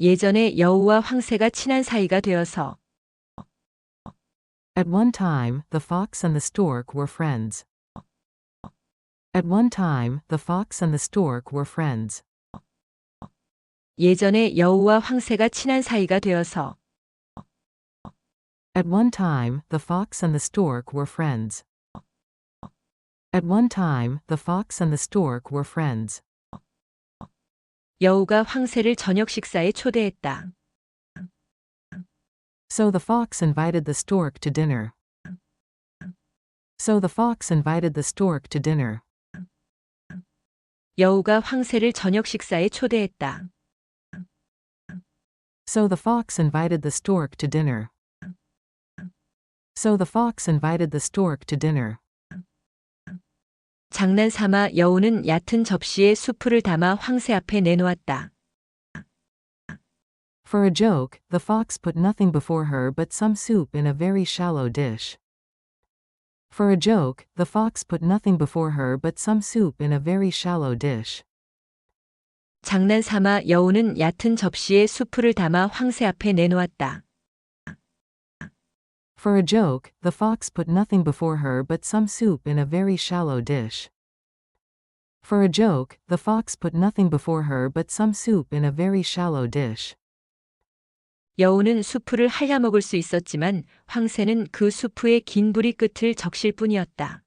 예전에 여우와 황새가 친한 사이가 되어서 At one time, the fox and the stork were friends. At one time, the fox and the stork were friends. 예전에 여우와 황새가 친한 사이가 되어서 At one time, the fox and the stork were friends. At one time, the fox and the stork were friends. 여우가 황새를 저녁 식사에 초대했다. So the fox invited the stork to dinner. So the fox invited the stork to dinner. 여우가 황새를 저녁 식사에 초대했다. So the fox invited the stork to dinner. So the fox invited the stork to dinner. 장난삼아 여우는 얕은 접시에 수프를 담아 황새 앞에 내놓았다. For a joke, the fox put nothing before her but some soup in a very shallow dish. For a joke, the fox put nothing before her but some soup in a very shallow dish. 장난삼아 여우는 얕은 접시에 수프를 담아 황새 앞에 내놓았다. For a joke, the fox put nothing before her but some soup in a very shallow dish. For a joke, the fox put nothing before her but some soup in a very shallow dish. 여우는 수프를 핥아먹을 수 있었지만 황새는 그 수프의 긴 부리 끝을 적실 뿐이었다.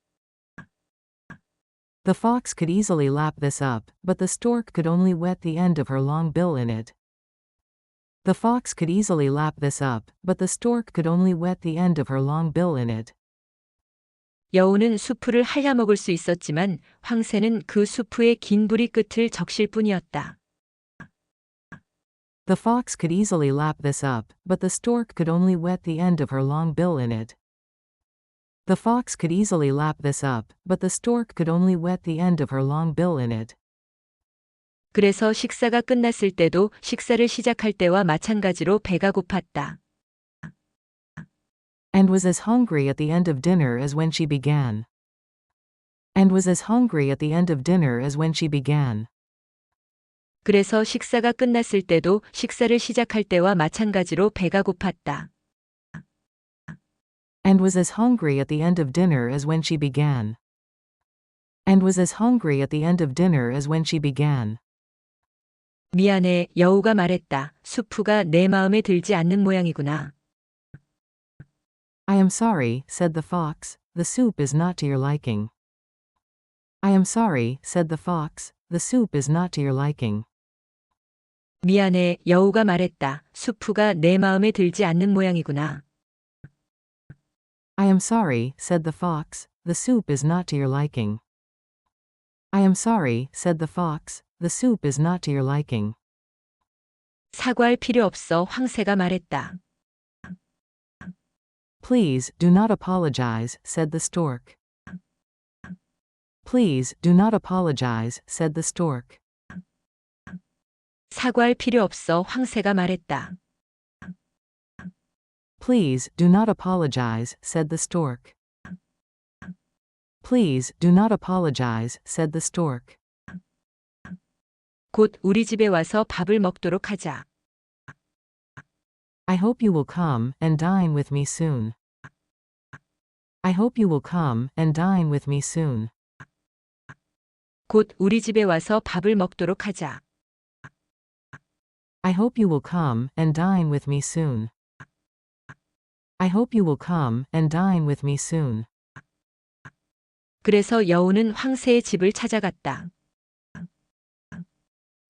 The fox could easily lap this up, but the stork could only wet the end of her long bill in it. The fox could easily lap this up, but the stork could only wet the end of her long bill in it. 여우는 수프를 핥아먹을 수 있었지만 황새는 그 수프의 긴 부리 끝을 적실 뿐이었다. The fox could easily lap this up, but the stork could only wet the end of her long bill in it. The fox could easily lap this up, but the stork could only wet the end of her long bill in it. 그래서 식사가 끝났을 때도 식사를 시작할 때와 마찬가지로 배가 고팠다. And was as hungry at the end of dinner as when she began. And was as hungry at the end of dinner as when she began. 그래서 식사가 끝났을 때도 식사를 시작할 때와 마찬가지로 배가 고팠다. And was as hungry at the end of dinner as when she began. And was as hungry at the end of dinner as when she began. 미안해, 여우가 말했다. 수프가 내 마음에 들지 않는 모양이구나. I am sorry, said the fox, the soup is not to your liking. I am sorry, said the fox, the soup is not to your liking. 미안해, 여우가 말했다. 수프가 내 마음에 들지 않는 모양이구나. I am sorry, said the fox, the soup is not to your liking. I am sorry, said the fox, the soup is not to your liking. 사과할 필요 없어, 황새가 말했다. Please, do not apologize, said the stork. Please, do not apologize, said the stork. 사과할 필요 없어, 황새가 말했다. Please, do not apologize, said the stork. Please, do not apologize, said the stork. 곧 우리 집에 와서 밥을 먹도록 하자. I hope you will come and dine with me soon. I hope you will come and dine with me soon. 곧 우리 집에 와서 밥을 먹도록 하자. I hope you will come and dine with me soon. I hope you will come and dine with me soon. 그래서 여우는 황새의 집을 찾아갔다.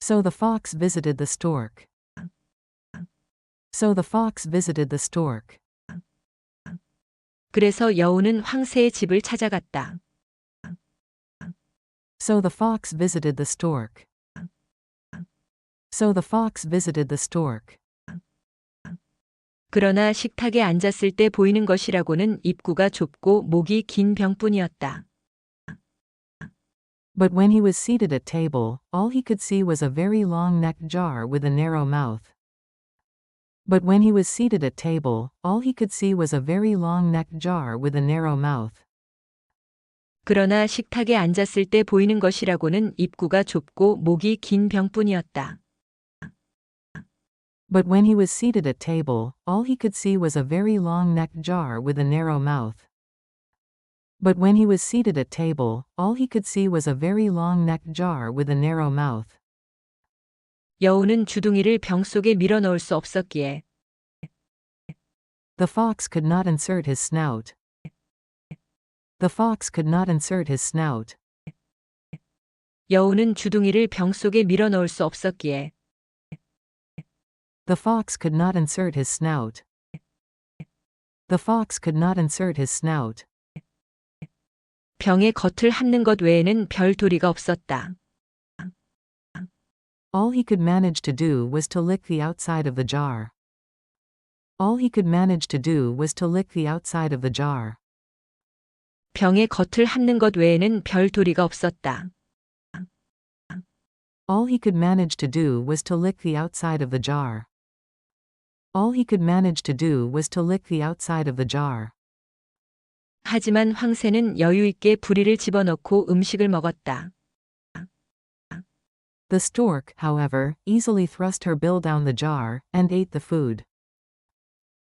So the fox visited the stork. So the fox visited the stork. 그래서 여우는 황새의 집을 찾아갔다. So the fox visited the stork. So the fox visited the stork. 그러나 식탁에 앉았을 때 보이는 것이라고는 입구가 좁고 목이 긴 병뿐이었다. But when he was seated at table, all he could see was a very long-necked jar with a narrow mouth. But when he was seated at table, all he could see was a very long-necked jar with a narrow mouth. 그러나 식탁에 앉았을 때 보이는 것이라고는 입구가 좁고 목이 긴 병뿐이었다. But when he was seated at table, all he could see was a very long-necked jar with a narrow mouth. But when he was seated at table, all he could see was a very long-necked jar with a narrow mouth. 여우는 주둥이를 병 속에 밀어 넣을 수 없었기에 The fox could not insert his snout. The fox could not insert his snout. 여우는 주둥이를 병 속에 밀어 넣을 수 없었기에 The fox could not insert his snout. The fox could not insert his snout. 병의 겉을 핥는 것 외에는 별 도리가 없었다. All he could manage to do was to lick the outside of the jar. All he could manage to do was to lick the outside of the jar. 병의 겉을 핥는 것 외에는 별 도리가 없었다. All he could manage to do was to lick the outside of the jar. All he could manage to do was to lick the outside of the jar. 하지만 황새는 여유 있게 부리를 집어넣고 음식을 먹었다. The stork, however, easily thrust her bill down the jar, and ate the food.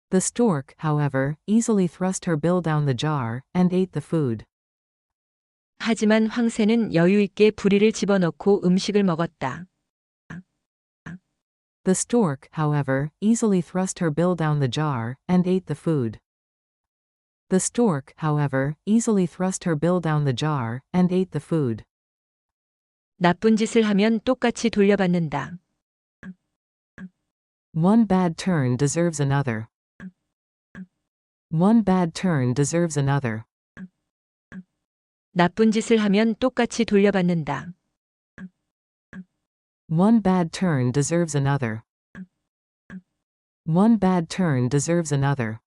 The stork, however, easily thrust her bill down the jar, and ate the food. 하지만 황새는 여유 있게 부리를 집어넣고 음식을 먹었다. The stork, however, easily thrust her bill down the jar, and ate the food. The stork, however, easily thrust her bill down the jar, and ate the food. 나쁜 짓을 하면 똑같이 돌려받는다. One bad turn deserves another. One bad turn deserves another. 나쁜 짓을 하면 똑같이 돌려받는다. One bad turn deserves another. One bad turn deserves another.